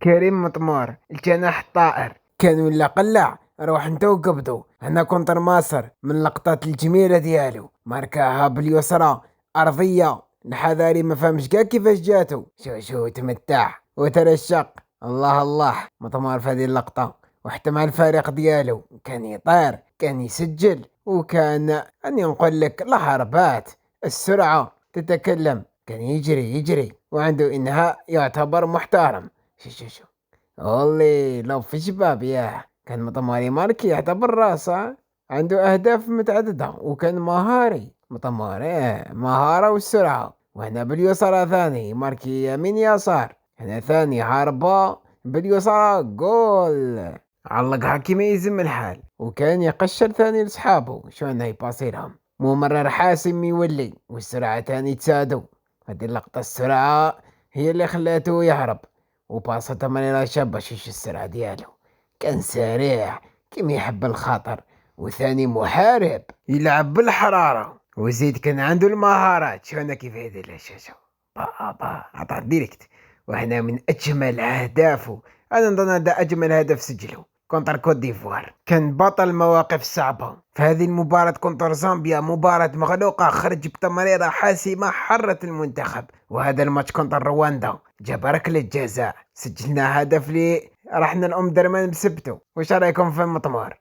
كريم مطمار الجناح الطائر كان ولا قلع. روح انت وقبضوا. انا كونتر ماسر من اللقطات الجميلة ديالو، ماركاها باليسرى ارضية الحذاري ما فهمش كاع كيفاش جاتو. شو تمتع وترشق. الله الله مطمار في هذه اللقطة، وحتى مع الفريق ديالو كان يطير، كان يسجل، وكان اني نقول لك الهربات، السرعة تتكلم. كان يجري وعنده انهاء يعتبر محترم. شو والله لو في شباب ياه كان مطماري ماركي يعتبر راسه. عنده أهداف متعددة وكان مهاري مطماري، مهارة والسرعة. وهنا باليسار ثاني ماركي يمين يسار، هنا ثاني هاربا باليسار جول. علقها كيما يزم الحال، وكان يقشر ثاني لصحابه شلون يباصي لهم. ممرر حاسم يولي والسرعة تاني تساعدو. هذه اللقطة السرعة هي اللي خلاته يهرب، وباصته من شابة. شوش السرعة ديالو، كان سريع كيما يحب الخطر، وثاني محارب يلعب بالحرارة، وزيد كان عنده المهارات. شوفنا كيف هذا الشاشة بابا عطاه ديريكت. وهنا من أجمل أهدافه، أنا نظن هذا أجمل هدف سجله كونتر كوت ديفوار. كان بطل مواقف صعبة في هذه المباراة كونتر زامبيا، مباراة مغلوقة خرج بتمريرة حاسمة حرت المنتخب. وهذا الماتش كونتر رواندا جاب ركلة جزاء، سجلنا هدف لي رحنا الأم درمان بسبته. وش رأيكم في المطمار؟